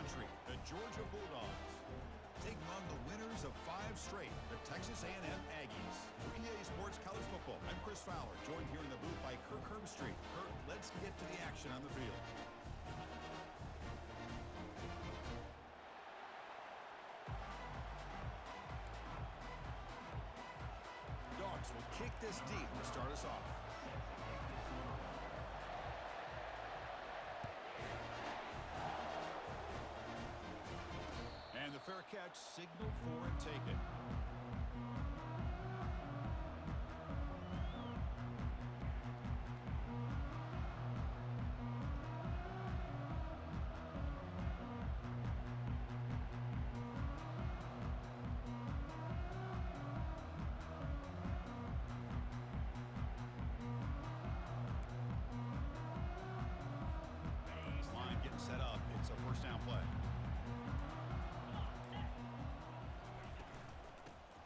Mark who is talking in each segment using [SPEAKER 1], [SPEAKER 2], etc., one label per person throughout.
[SPEAKER 1] country, the Georgia Bulldogs, taking on the winners of 5 straight, the Texas A&M Aggies. For EA Sports College Football, I'm Chris Fowler, joined here in the booth by Kirk Herbstreit. Kirk, let's get to the action on the field. Dogs will kick this deep to start us off. And the fair catch signaled for and taken. Line getting set up. It's a first down play.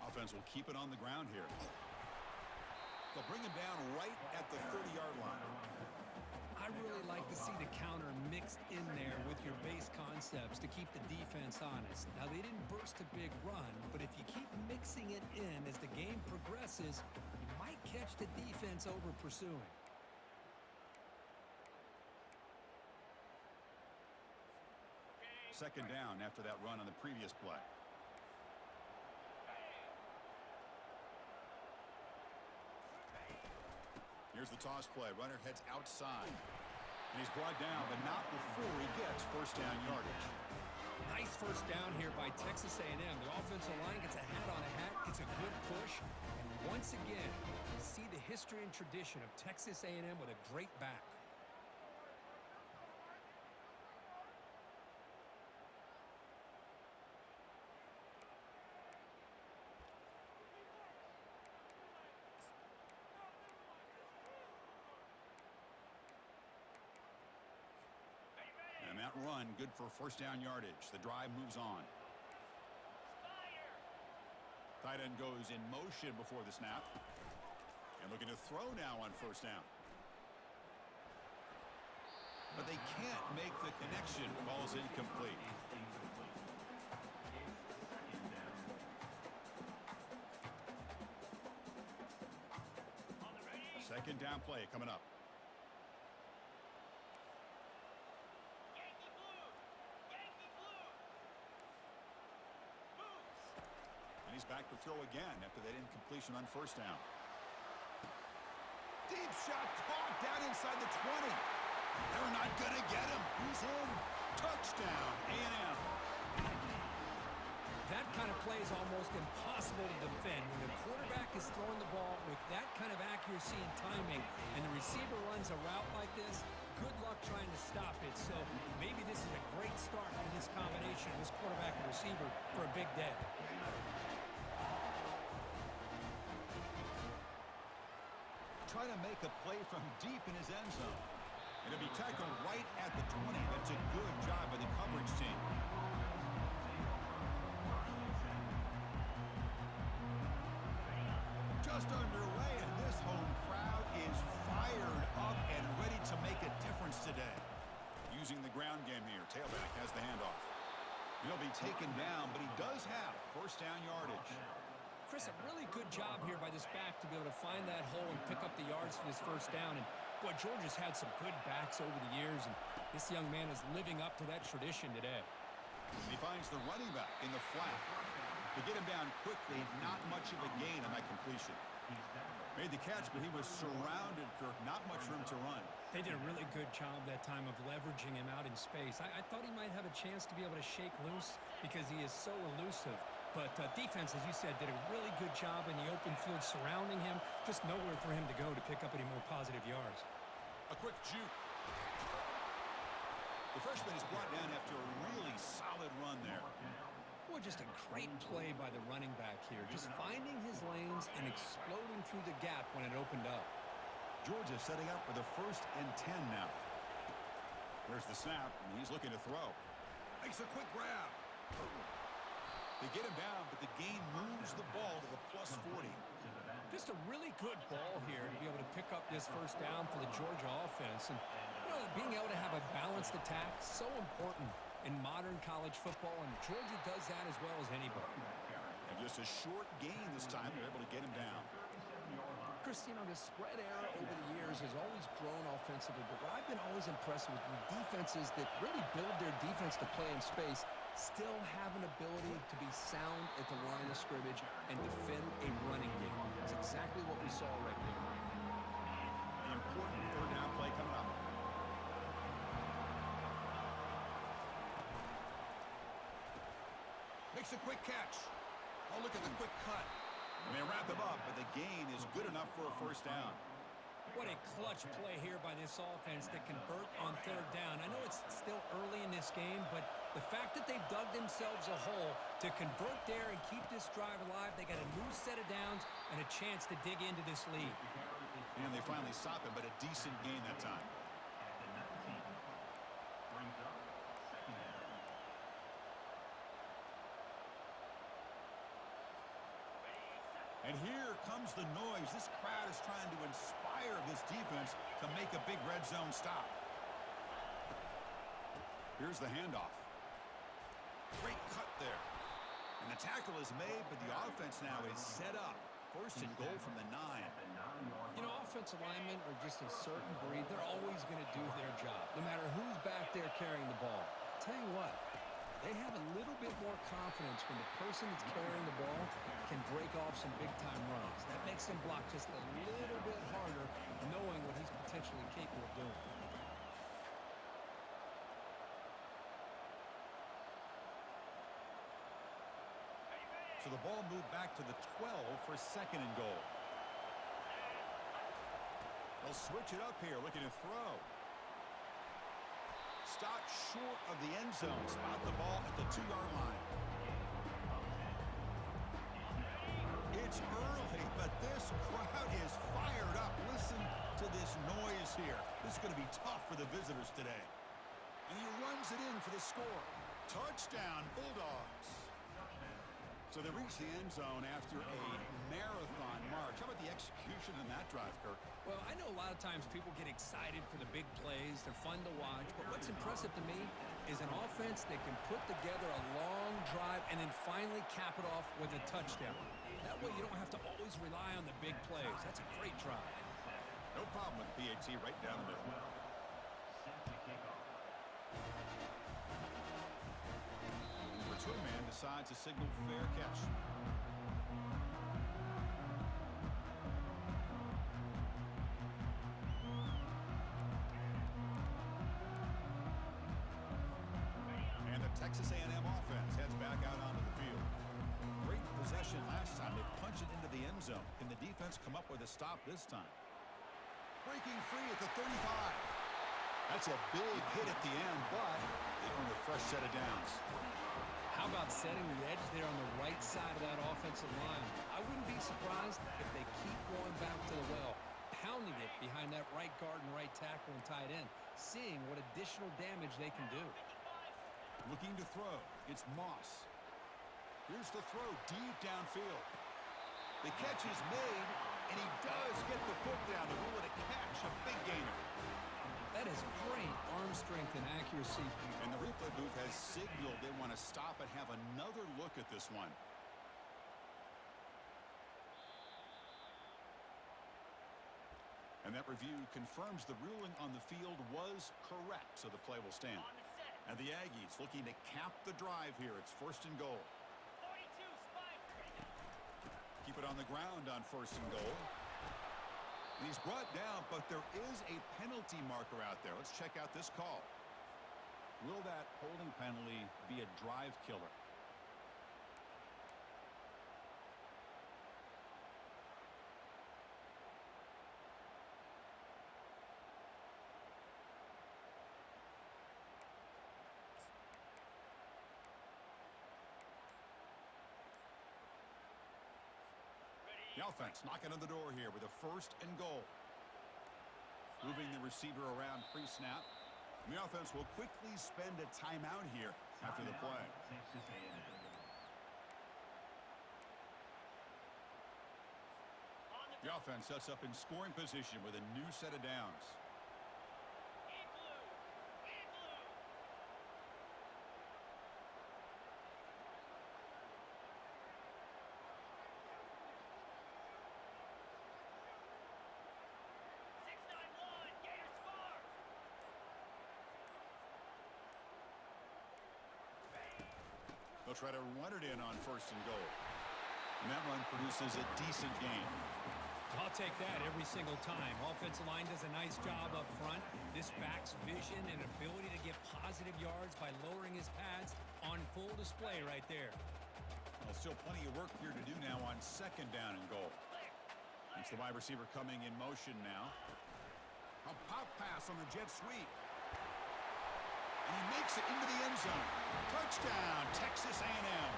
[SPEAKER 1] Offense will keep it on the ground here. They'll bring him down right at the 30-yard line.
[SPEAKER 2] I really like to see the counter mixed in there with your base concepts to keep the defense honest. Now, they didn't burst a big run, but if you keep mixing it in as the game progresses, you might catch the defense over pursuing.
[SPEAKER 1] Second down after that run on the previous play. Here's the toss play. Runner heads outside. And he's brought down, but not before he gets first down yardage.
[SPEAKER 2] Nice first down here by Texas A&M. The offensive line gets a hat on a hat, gets a good push. And once again, you see the history and tradition of Texas A&M with a great back.
[SPEAKER 1] And that run, good for first down yardage. The drive moves on. Tight end goes in motion before the snap. And looking to throw now on first down. But they can't make the connection. Ball's incomplete. Second down play coming up. And he's back to throw again after that incompletion on first down. Deep shot caught down inside the 20. They're not going to get him. He's in. Touchdown, A&M.
[SPEAKER 2] That kind of play is almost impossible to defend. When the quarterback is throwing the ball with that kind of accuracy and timing, and the receiver runs a route like this, good luck trying to stop it. So maybe this is a great start for this combination of this quarterback and receiver for a big day.
[SPEAKER 1] Trying to make a play from deep in his end zone. And it'll be tackled right at the 20. That's a good job by the coverage team. Just underway, and this home crowd is fired up and ready to make a difference today. Using the ground game here, tailback has the handoff. He'll be taken down, but he does have first down yardage.
[SPEAKER 2] Chris, a really good job here by this back to be able to find that hole and pick up the yards for this first down. And, boy, Georgia's had some good backs over the years, and this young man is living up to that tradition today.
[SPEAKER 1] He finds the running back in the flat. To get him down quickly, not much of a gain on that completion. Made the catch, but he was surrounded, Kirk. Not much room to run.
[SPEAKER 2] They did a really good job that time of leveraging him out in space. I thought he might have a chance to be able to shake loose because he is so elusive. But defense, as you said, did a really good job in the open field surrounding him. Just nowhere for him to go to pick up any more positive yards.
[SPEAKER 1] A quick juke. The freshman is brought down after a really solid run there.
[SPEAKER 2] Boy, just a great play by the running back here. Just finding his lanes and exploding through the gap when it opened up.
[SPEAKER 1] Georgia setting up for the 1st and 10 now. There's the snap, and he's looking to throw. Makes a quick grab. They get him down, but the gain moves the ball to the plus 40.
[SPEAKER 2] Just a really good ball here to be able to pick up this first down for the Georgia offense. And, you know, being able to have a balanced attack, so important. in modern college football, and Georgia does that as well as anybody.
[SPEAKER 1] And just a short gain this time. They're able to get him down.
[SPEAKER 2] Chris, you know, the spread era over the years has always grown offensively, but what I've been always impressed with defenses that really build their defense to play in space still have an ability to be sound at the line of scrimmage and defend a running game. That's exactly what we saw right there.
[SPEAKER 1] The important third down play coming up. Makes a quick catch. Oh, look at the quick cut. And they wrap him up, but the gain is good enough for a first down.
[SPEAKER 2] What a clutch play here by this offense to convert on third down. I know it's still early in this game, but the fact that they've dug themselves a hole to convert there and keep this drive alive, they got a new set of downs and a chance to dig into this lead.
[SPEAKER 1] And they finally stop him, but a decent gain that time. And here comes the noise. This crowd is trying to inspire this defense to make a big red zone stop. Here's the handoff. Great cut there. And the tackle is made, but the offense now is set up. First and goal from the 9.
[SPEAKER 2] You know, offensive linemen are just a certain breed. They're always going to do their job, no matter who's back there carrying the ball. I'll tell you what, they have a little bit more confidence when the person that's carrying the ball can break off some big-time runs. That makes them block just a little bit harder, knowing what he's potentially capable of doing.
[SPEAKER 1] So the ball moved back to the 12 for second and goal. They'll switch it up here, looking to throw. Stopped short of the end zone. Spot the ball at the 2-yard line. It's early, but this crowd is fired up. Listen to this noise here. This is going to be tough for the visitors today. And he runs it in for the score. Touchdown, Bulldogs. So they reach the end zone after a marathon march. How about the execution in that drive, Kirk?
[SPEAKER 2] Well, I know a lot of times people get excited for the big plays. They're fun to watch. But what's impressive to me is an offense that can put together a long drive and then finally cap it off with a touchdown. That way you don't have to always rely on the big plays. That's a great drive.
[SPEAKER 1] No problem with PAT right down the middle. Return man decides to signal fair catch. And the Texas A&M offense heads back out onto the field. Great possession last time. They punch it into the end zone. Can the defense come up with a stop this time? Breaking free at the 35. That's a big hit at the end, but they earn a fresh set of downs.
[SPEAKER 2] How about setting the edge there on the right side of that offensive line? I wouldn't be surprised if they keep going back to the well, pounding it behind that right guard and right tackle and tight end, seeing what additional damage they can do.
[SPEAKER 1] Looking to throw. It's Moss. Here's the throw deep downfield. The catch is made, and he does get the foot down to rule it a catch, a big gainer.
[SPEAKER 2] That is great arm strength and accuracy.
[SPEAKER 1] And the replay booth has signaled they want to stop and have another look at this one. And that review confirms the ruling on the field was correct, so the play will stand. And the Aggies looking to cap the drive here. It's first and goal. Keep it on the ground on first and goal. And he's brought down, but there is a penalty marker out there. Let's check out this call. Will that holding penalty be a drive killer? The offense knocking on the door here with a first and goal. Moving the receiver around pre-snap. The offense will quickly spend a timeout here after the play. The offense sets up in scoring position with a new set of downs. They'll try to run it in on 1st and goal. And that run produces a decent gain.
[SPEAKER 2] I'll take that every single time. Offensive line does a nice job up front. This back's vision and ability to get positive yards by lowering his pads on full display right there.
[SPEAKER 1] Well, still plenty of work here to do now on 2nd down and goal. It's the wide receiver coming in motion now. A pop pass on the jet sweep. And he makes it into the end zone. Touchdown, Texas A&M.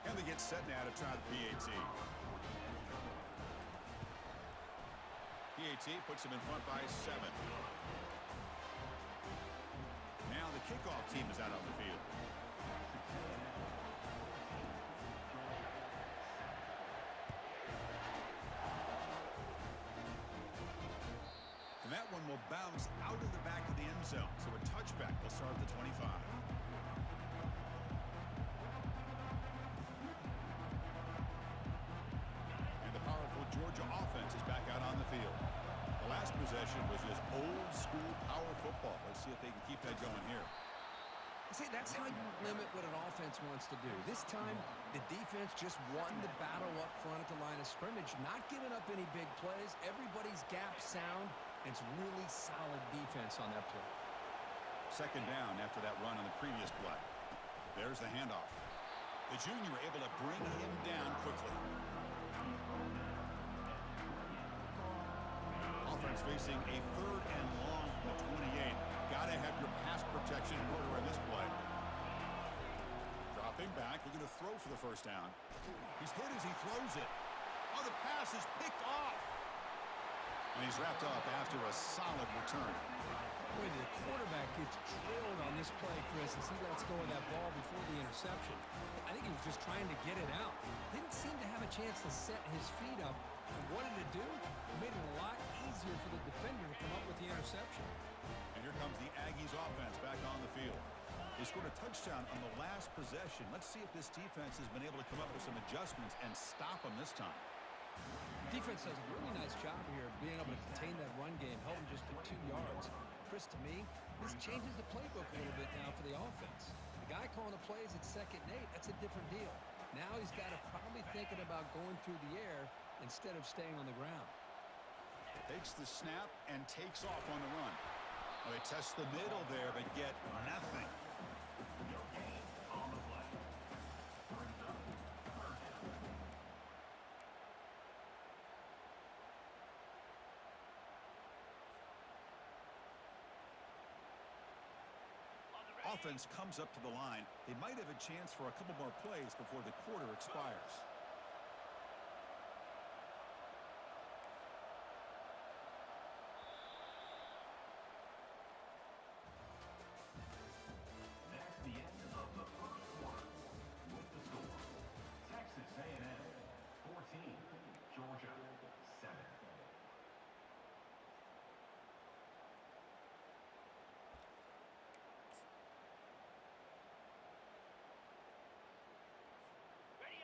[SPEAKER 1] And they get set now to try the PAT. PAT puts them in front by 7. Now the kickoff team is out on the field. And that one will bounce out of the back of the end zone. So a touchback will start at the 25. And the powerful Georgia offense is back out on the field. The last possession was just old school power football. Let's see if they can keep that going here.
[SPEAKER 2] See, that's how you limit what an offense wants to do. This time, the defense just won the battle up front at the line of scrimmage, not giving up any big plays. Everybody's gap sound. It's really solid defense on that play.
[SPEAKER 1] 2nd down after that run on the previous play. There's the handoff. The junior able to bring him down quickly. Offense facing a 3rd and long from the 28. Gotta have your pass protection in order in this play. Dropping back, looking to throw for the 1st down. He's hit as he throws it. Oh, the pass is picked off. And he's wrapped up after a solid return.
[SPEAKER 2] Boy, the quarterback gets trailed on this play, Chris, as he lets go of that ball before the interception. I think he was just trying to get it out. Didn't seem to have a chance to set his feet up. And what did it do? It made it a lot easier for the defender to come up with the interception.
[SPEAKER 1] And here comes the Aggies offense back on the field. They scored a touchdown on the last possession. Let's see if this defense has been able to come up with some adjustments and stop them this time.
[SPEAKER 2] Defense does a really nice job here of being able to contain that run game, held him just to 2 yards. Chris, to me, this changes the playbook a little bit now for the offense. The guy calling the plays at 2nd and 8, that's a different deal. Now he's got to probably thinking about going through the air instead of staying on the ground.
[SPEAKER 1] Takes the snap and takes off on the run. Well, they test the middle there, but get nothing. Offense comes up to the line. They might have a chance for a couple more plays before the quarter expires.
[SPEAKER 3] That's the end of the 1st quarter with the score. Texas A&M 14, Georgia 7.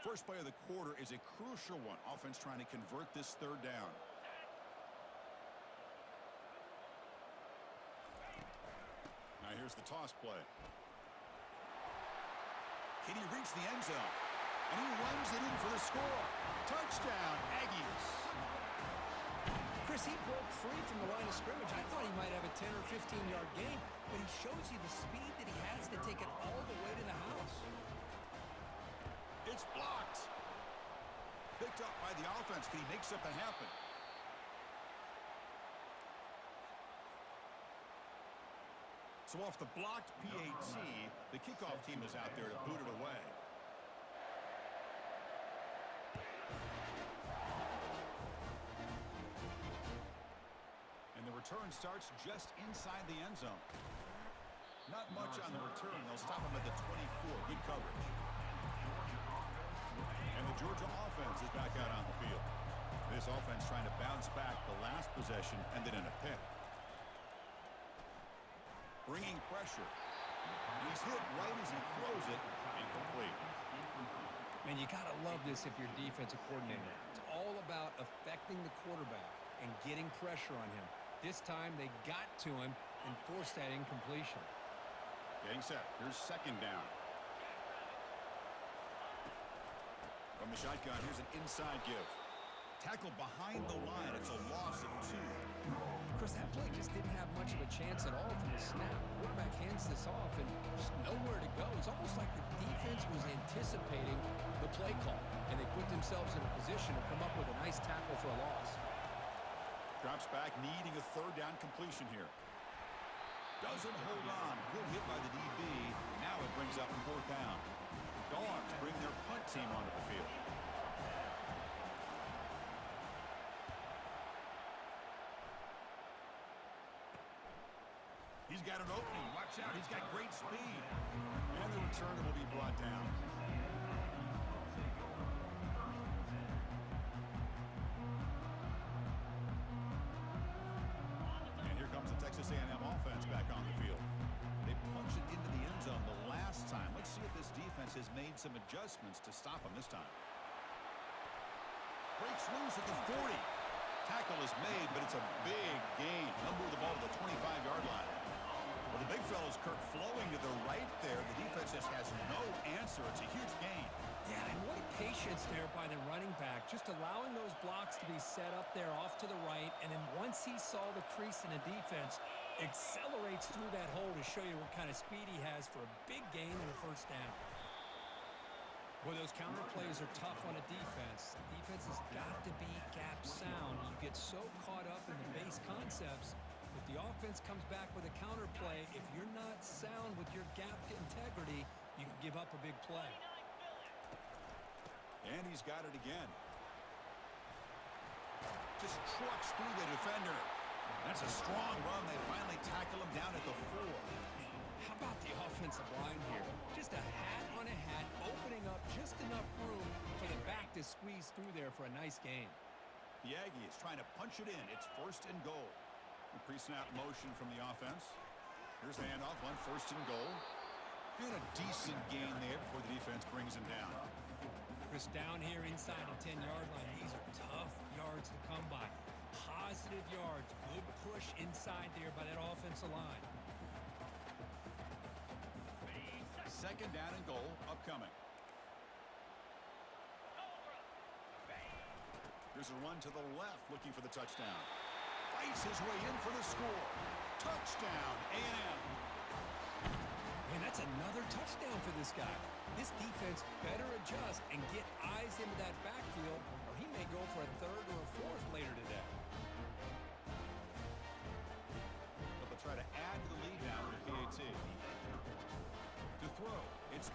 [SPEAKER 1] First play of the quarter is a crucial one. Offense trying to convert this 3rd down. Now here's the toss play. Can he reach the end zone? And he runs it in for the score. Touchdown, Aggies.
[SPEAKER 2] Chris, he broke free from the line of scrimmage. I thought he might have a 10 or 15-yard gain, but he shows you the speed that he has to take it all the way to the house.
[SPEAKER 1] It's blocked. Picked up by the offense. Can he make something happen? So off the blocked PAT, the kickoff team is out there to boot it away. And the return starts just inside the end zone. Not much on the return. They'll stop him at the 24. Good coverage. And the Georgia offense is back out on the field. This offense trying to bounce back. The last possession ended in a pick. Bringing pressure. He's hit right as he throws it. Incomplete.
[SPEAKER 2] Man, you got to love this if you're defensive coordinator. It's all about affecting the quarterback. and getting pressure on him. This time they got to him and forced that incompletion.
[SPEAKER 1] Getting set. Here's second down. From the shotgun, here's an inside give. Tackle behind the line. It's a loss of 2.
[SPEAKER 2] Chris, that play just didn't have much of a chance at all from the snap. Quarterback hands this off and just nowhere to go. It's almost like the defense was anticipating the play call, and they put themselves in a position to come up with a nice tackle for a loss.
[SPEAKER 1] Drops back, needing a third down completion here. Doesn't hold on. Good hit by the DB. Now it brings up fourth down. Dogs bring their punt team onto the field. He's got an opening. Watch out. He's got great speed. And the returner will be brought down. And here comes the Texas A&M offense back on the field. They punched it into the end zone the last time. Let's see if this defense has made some adjustments to stop them this time. Breaks loose at the 40. Tackle is made, but it's a big gain. Number of the ball to the 25-yard line. Well, the big fellow's Kirk flowing to the right there. The defense just has no answer. It's a huge gain.
[SPEAKER 2] Yeah, and what patience there by the running back, just allowing those blocks to be set up there off to the right, and then once he saw the crease in the defense, accelerates through that hole to show you what kind of speed he has for a big gain and a first down. Boy, those counter plays are tough on a defense. The defense has got to be gap sound. You get so caught up in the base concepts. If the offense comes back with a counter play, if you're not sound with your gap integrity, you can give up a big play.
[SPEAKER 1] And he's got it again. Just trucks through the defender. That's a strong run. They finally tackle him down at the 4.
[SPEAKER 2] How about the offensive line here? Just a hat on a hat, opening up just enough room for the back to squeeze through there for a nice gain.
[SPEAKER 1] The Aggie is trying to punch it in. It's first and goal. Pre-snap motion from the offense. Here's the handoff on first and goal. And a decent gain there before the defense brings him down.
[SPEAKER 2] Chris, down here inside the 10-yard line, these are tough yards to come by. Positive yards, good push inside there by that offensive line.
[SPEAKER 1] Second down and goal upcoming. Here's a run to the left looking for the touchdown. Fights his way in for the score. Touchdown, A&M.
[SPEAKER 2] Man, that's another touchdown for this guy. This defense better adjust and get eyes into that backfield, or he may go for a third or a fourth later today.
[SPEAKER 1] But they'll try to add to the lead now with the PAT. To throw, it's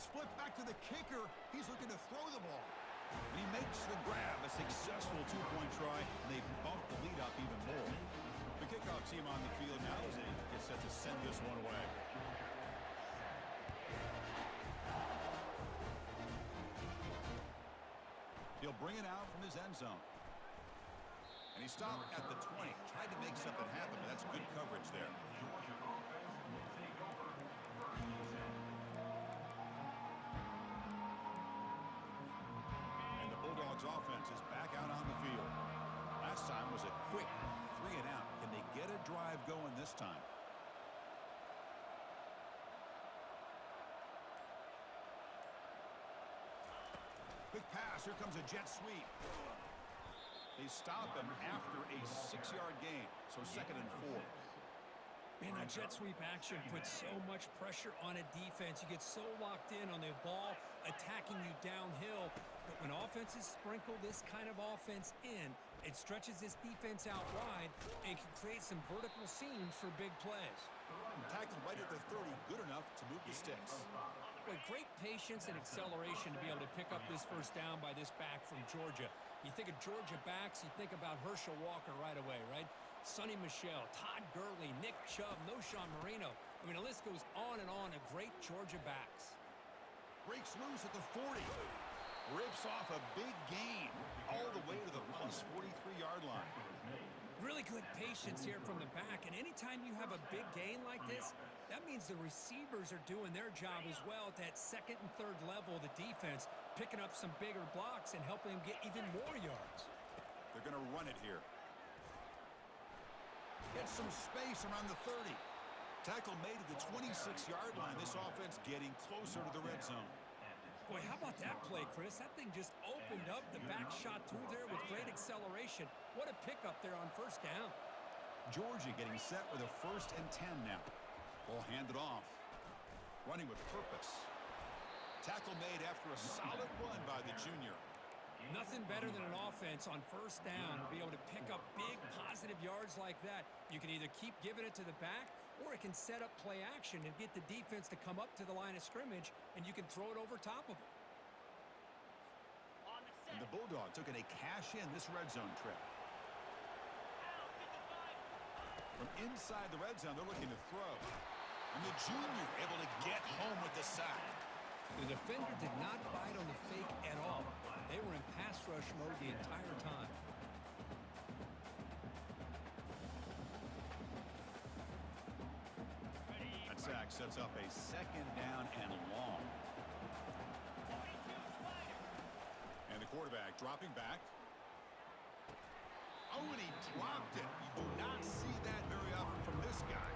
[SPEAKER 1] flipped back to the kicker. He's looking to throw the ball. And he makes the grab, a successful two-point try, and they bump the lead up even more. The kickoff team on the field now as they get set to send this one away. He'll bring it out from his end zone. And he stopped at the 20. Tried to make something happen, but that's good coverage there. And the Bulldogs offense is back out on the field. Last time was a quick 3 and out. Can they get a drive going this time? Quick pass. Here comes a jet sweep. They stop him after a 6-yard gain. So second and 4.
[SPEAKER 2] Man, that jet sweep action puts so much pressure on a defense. You get so locked in on the ball attacking you downhill. But when offenses sprinkle this kind of offense in, it stretches this defense out wide and can create some vertical seams for big plays.
[SPEAKER 1] Tackled right at the 30. Good enough to move the sticks.
[SPEAKER 2] Boy, great patience and acceleration to be able to pick up this first down by this back from Georgia. You think of Georgia backs, you think about Herschel Walker right away, right? Sonny Michel, Todd Gurley, Nick Chubb, Knowshon Moreno. I mean, the list goes on and on of great Georgia backs.
[SPEAKER 1] Breaks loose at the 40. Rips off a big gain all the way to the plus 43-yard line.
[SPEAKER 2] Really good patience here from the back, and anytime you have a big gain like this, that means the receivers are doing their job as well at that second and third level of the defense, picking up some bigger blocks and helping them get even more yards.
[SPEAKER 1] They're going to run it here. Hits some space around the 30. Tackle made at the 26-yard line. This offense getting closer to the red zone.
[SPEAKER 2] Boy, how about that play, Chris? That thing just opened up. The back shot through there with great acceleration. What a pickup there on first down.
[SPEAKER 1] Georgia getting set with a 1st and 10 now. Ball handed off. Running with purpose. Tackle made after a solid run by the junior.
[SPEAKER 2] Nothing better than an offense on first down to be able to pick up big positive yards like that. You can either keep giving it to the back, or it can set up play action and get the defense to come up to the line of scrimmage, and you can throw it over top of it.
[SPEAKER 1] And the Bulldogs looking to cash in this red zone trip. From inside the red zone, they're looking to throw. And the junior able to get home with the sack.
[SPEAKER 2] The defender did not bite on the fake at all. They were in pass rush mode the entire time.
[SPEAKER 1] That sack sets up a 2nd down and long. And the quarterback dropping back. Oh, and he dropped it. You do not see that very often from this guy.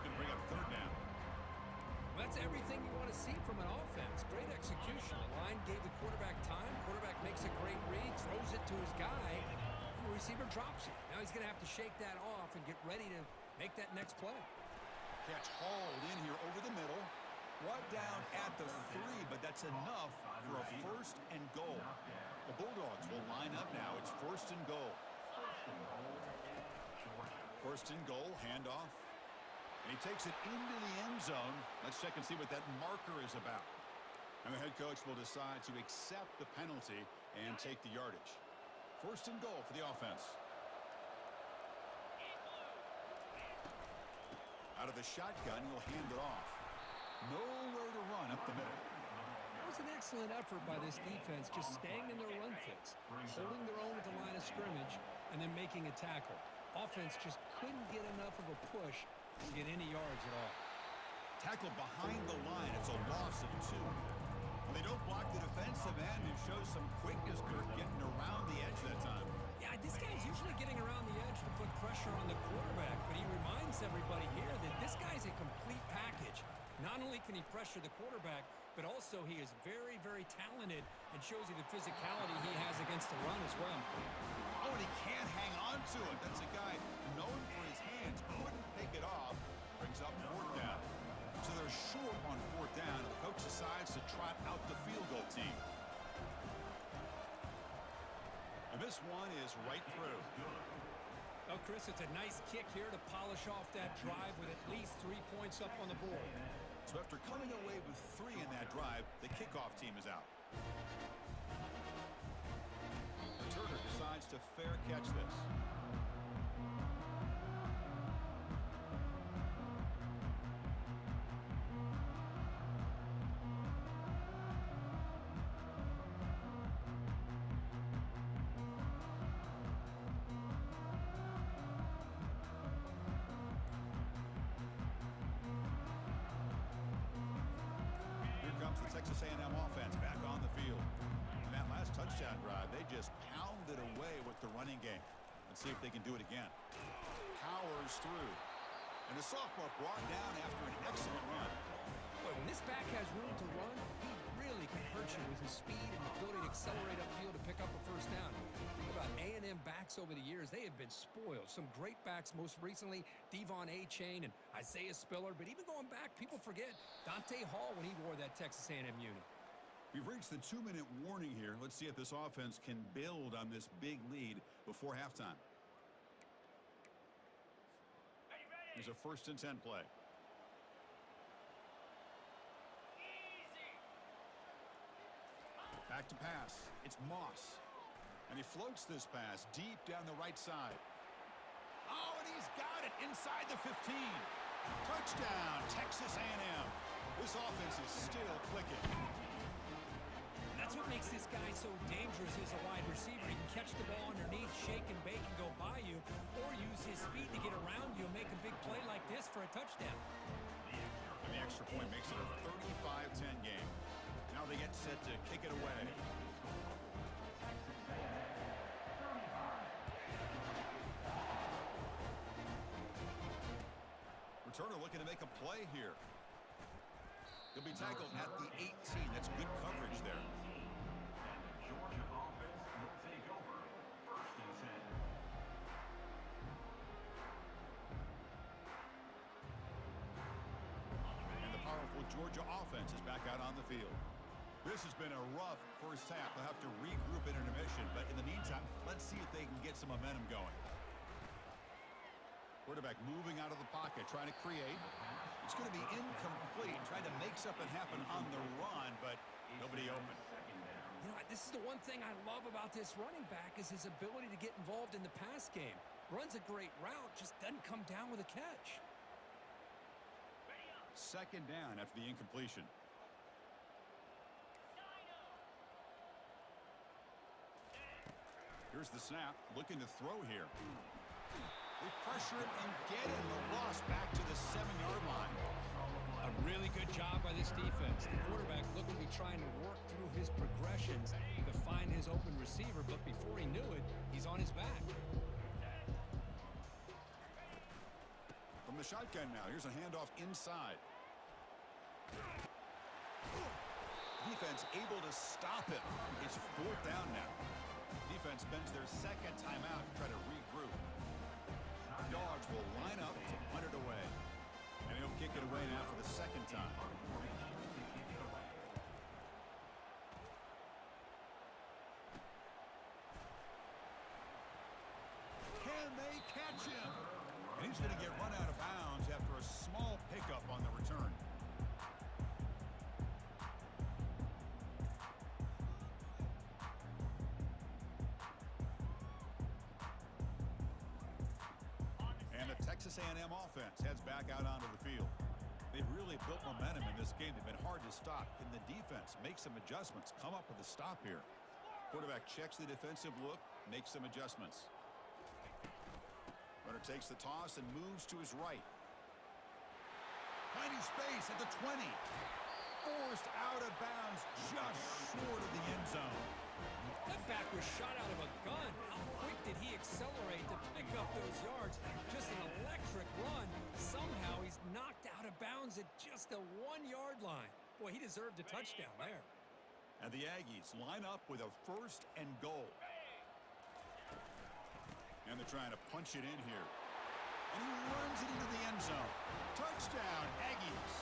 [SPEAKER 1] He's going to bring up 3rd down.
[SPEAKER 2] Well, that's everything you want to see from an offense. Great execution. The line gave the quarterback time. Quarterback makes a great read, throws it to his guy, and the receiver drops it. Now he's going to have to shake that off and get ready to make that next play.
[SPEAKER 1] Catch hauled in here over the middle. Brought down at the 3, but that's enough for a 1st and goal. The Bulldogs will line up now. It's 1st and goal. 1st and goal, handoff. And he takes it into the end zone. Let's check and see what that marker is about. And the head coach will decide to accept the penalty and take the yardage. 1st and goal for the offense. Out of the shotgun, he'll hand it off. Nowhere to run up the middle.
[SPEAKER 2] That was an excellent effort by this defense, just staying in their run fits, holding their own at the line of scrimmage, and then making a tackle. Offense just couldn't get enough of a push to get any yards at all.
[SPEAKER 1] Tackle behind the line. It's a loss of 2. Well, they don't block the defensive end and show some quickness, Kirk, getting around the edge that time.
[SPEAKER 2] Yeah, this guy's usually getting around the edge to put pressure on the quarterback, but he reminds everybody here that this guy's a complete package. Not only can he pressure the quarterback, but also he is very, very talented and shows you the physicality he has against the run as well.
[SPEAKER 1] Oh, and he can't hang on to it. That's a guy known for his hands. Couldn't pick it off. Brings up 4th down. So they're short on 4th down. The coach decides to trot out the field goal team. And this one is right through.
[SPEAKER 2] Oh, Chris, it's a nice kick here to polish off that drive with at least 3 points up on the board.
[SPEAKER 1] So after coming away with 3 in that drive, the kickoff team is out. Turner decides to fair catch this. Texas A&M offense back on the field. In that last touchdown drive, they just pounded away with the running game. Let's see if they can do it again. Powers through. And the sophomore brought down after an excellent run.
[SPEAKER 2] Boy, when this back has room to run, he really can hurt you with his speed and ability to accelerate upfield to pick up a 1st down. Think about A&M backs over the years. They have been spoiled. Some great backs, most recently Devon Achane and Isaiah Spiller. But even going back, people forget Dante Hall when he wore that Texas A&M unit.
[SPEAKER 1] We've reached the 2-minute warning here. Let's see if this offense can build on this big lead before halftime. There's a 1st and 10 play. Back to pass. It's Moss. And he floats this pass deep down the right side. Oh, and he's got it inside the 15. Touchdown, Texas A&M. This offense is still clicking.
[SPEAKER 2] That's what makes this guy so dangerous as a wide receiver. He can catch the ball underneath, shake and bake and go by you, or use his speed to get around you and make a big play like this for a touchdown.
[SPEAKER 1] And the extra point makes it a 35-10 game. Now they get set to kick it away. returner looking to make a play here. He'll be tackled at the 18. That's good coverage there.
[SPEAKER 3] And the Georgia offense will take over 1st and 10.
[SPEAKER 1] And the powerful Georgia offense is back out on the field. This has been a rough first half. They'll have to regroup in intermission, but in the meantime, let's see if they can get some momentum going. Quarterback moving out of the pocket, trying to create. It's going to be incomplete, trying to make something happen on the run, but nobody open.
[SPEAKER 2] You know, this is the one thing I love about this running back is his ability to get involved in the pass game. Runs a great route, just doesn't come down with a catch.
[SPEAKER 1] Second down after the incompletion. Here's the snap, looking to throw here. They pressure him and get him. The loss back to the 7-yard line.
[SPEAKER 2] A really good job by this defense. The quarterback looked to be trying to work through his progressions to find his open receiver, but before he knew it, he's on his back.
[SPEAKER 1] From the shotgun now, here's a handoff inside. Defense able to stop him. It's 4th down now. Defense spends their second timeout to try to regroup. Dogs will line up to punt it away. And he'll kick it away now for the second time. Can they catch him? And he's going to get run out of bounds after a small pickup on the return. Texas A&M offense heads back out onto the field. They've really built momentum in this game. They've been hard to stop. Can the defense make some adjustments, come up with a stop here? Quarterback checks the defensive look, makes some adjustments. Runner takes the toss and moves to his right. Finding space at the 20. Forced out of bounds just short of the end zone.
[SPEAKER 2] That back was shot out of a gun. How quick did he accelerate to pick up those yards? Just an electric run. Somehow he's knocked out of bounds at just the 1-yard line. Boy, he deserved a touchdown there.
[SPEAKER 1] And the Aggies line up with a 1st and goal. And they're trying to punch it in here. And he runs it into the end zone. Touchdown, Aggies.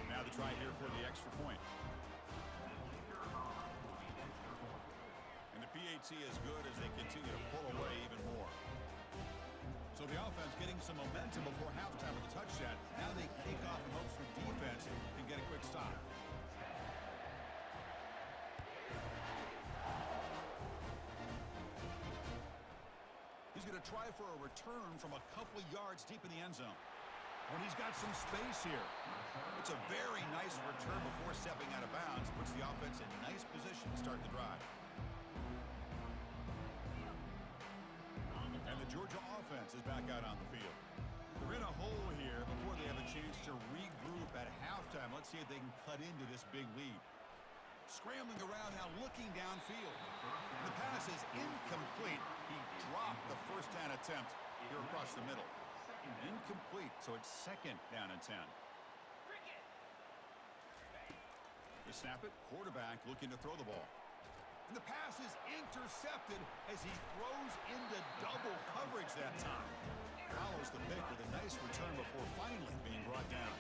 [SPEAKER 1] Now the try here for the extra point. And the PAT is good as they continue to pull away even more. So the offense getting some momentum before halftime with a touchdown. Now they kick off in hopes for defense and get a quick stop. He's going to try for a return from a couple yards deep in the end zone. And he's got some space here. It's a very nice return before stepping out of bounds. Puts the offense in nice position to start the drive. And the Georgia offense is back out on the field. They're in a hole here before they have a chance to regroup at halftime. Let's see if they can cut into this big lead. Scrambling around now, looking downfield. The pass is incomplete. He dropped the first down attempt here across the middle. Incomplete, so it's 2nd down and 10. They snap it, quarterback looking to throw the ball. And the pass is intercepted as he throws into double coverage that time. Follows the pick with a nice return before finally being brought down.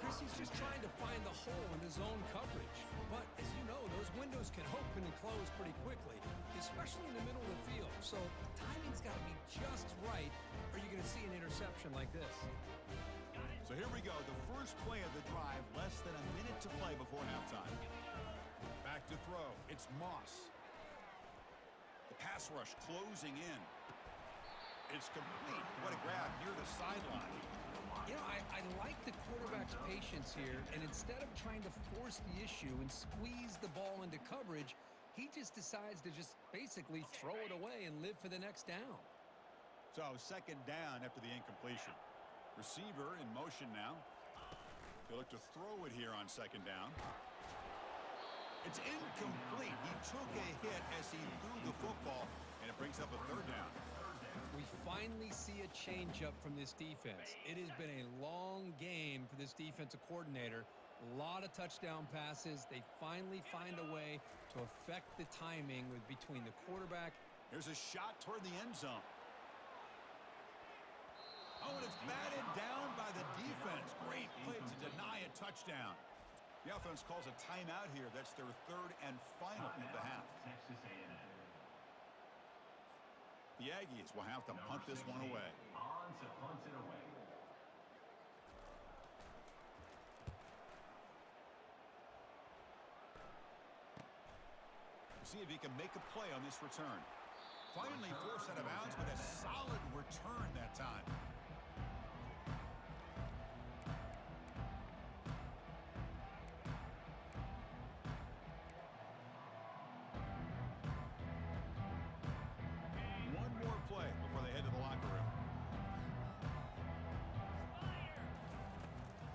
[SPEAKER 2] Chris, he's just trying to find the hole in his own coverage. But as you know, those windows can open and close pretty quickly, especially in the middle of the field. So timing's got to be just right, or you're going to see an interception like this.
[SPEAKER 1] So here we go, the first play of the drive, less than a minute to play before halftime. Back to throw, it's Moss. The pass rush closing in. It's complete. What a grab near the sideline.
[SPEAKER 2] You know, I like the quarterback's patience here, and instead of trying to force the issue and squeeze the ball into coverage, he just decides to just basically throw it away and live for the next down.
[SPEAKER 1] So 2nd down after the incompletion. Receiver in motion now. They look to throw it here on 2nd down. It's incomplete. He took a hit as he threw the football. And it brings up a third down.
[SPEAKER 2] We finally see a change-up from this defense. It has been a long game for this defensive coordinator. A lot of touchdown passes. They finally find a way to affect the timing between the quarterback.
[SPEAKER 1] Here's a shot toward the end zone. Oh, and it's batted down by the defense. Great play to deny a touchdown. The offense calls a timeout here. That's their third and final of the half.
[SPEAKER 3] Texas A&M.
[SPEAKER 1] The Aggies will have to punt this one away.
[SPEAKER 3] On to punt it away.
[SPEAKER 1] See if he can make a play on this return. Finally forced out of bounds, but a solid return that time. One more play before they head to the locker room.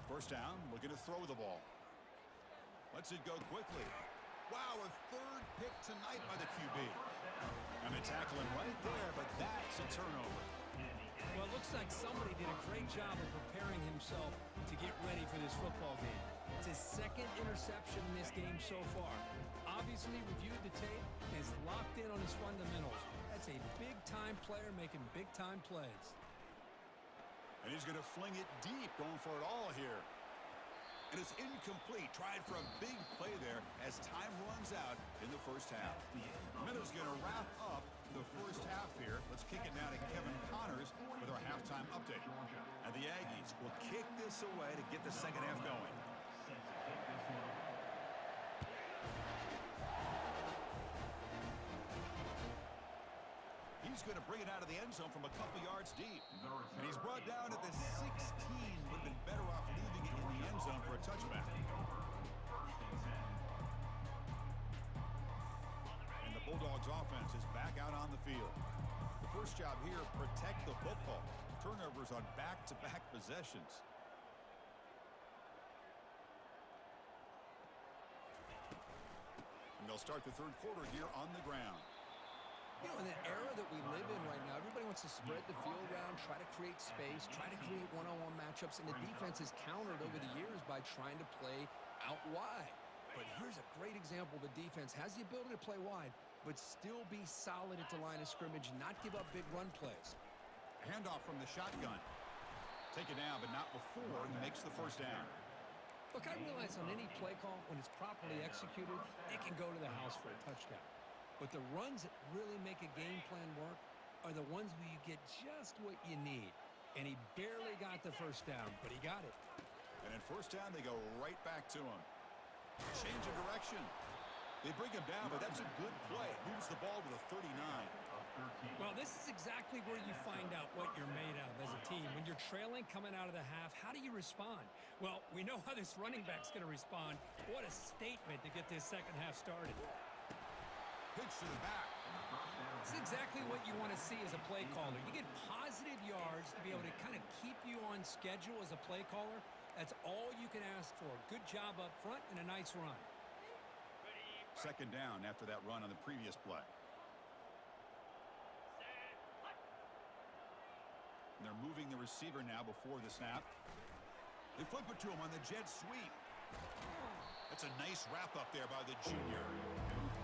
[SPEAKER 1] First down, looking to throw the ball. Lets it go quickly. Wow, a third pick tonight by the QB. And the tackling right there, but that's a turnover.
[SPEAKER 2] Well, it looks like somebody did a great job of preparing himself to get ready for this football game. It's his second interception in this game so far. Obviously reviewed the tape and is locked in on his fundamentals. That's a big-time player making big-time plays.
[SPEAKER 1] And he's going to fling it deep, going for it all here. And it's incomplete. Tried for a big play there as time runs out in the first half. Minnows going to wrap up the first half here. Let's kick it now to Kevin Connors with our halftime update. And the Aggies will kick this away to get the second half going. He's going to bring it out of the end zone from a couple yards deep. And he's brought down at the 16. Would have been better off leaving it in the end zone for a touchback. And the Bulldogs offense is back out on the field. The first job here, protect the football. Turnovers on back-to-back possessions. And they'll start the third quarter here on the ground.
[SPEAKER 2] You know, in the era that we live in right now, everybody wants to spread the field around, try to create space, try to create one-on-one matchups, and the defense has countered over the years by trying to play out wide. But here's a great example. The defense has the ability to play wide, but still be solid at the line of scrimmage, not give up big run plays.
[SPEAKER 1] Handoff from the shotgun. Take it down, but not before he makes the first down.
[SPEAKER 2] Look, I realize on any play call, when it's properly executed, it can go to the house for a touchdown. But the runs that really make a game plan work are the ones where you get just what you need. And he barely got the first down, but he got it.
[SPEAKER 1] And in first down, they go right back to him. Change of direction. They bring him down, but that's a good play. Moves the ball to the 39.
[SPEAKER 2] Well, this is exactly where you find out what you're made of as a team. When you're trailing coming out of the half, how do you respond? Well, we know how this running back's going to respond. What a statement to get this second half started.
[SPEAKER 1] Pitch to the back.
[SPEAKER 2] It's exactly what you want to see as a play caller. You get positive yards to be able to kind of keep you on schedule as a play caller. That's all you can ask for. Good job up front and a nice run.
[SPEAKER 1] Second down after that run on the previous play. And they're moving the receiver now before the snap. They flip it to him on the jet sweep. That's a nice wrap up there by the junior.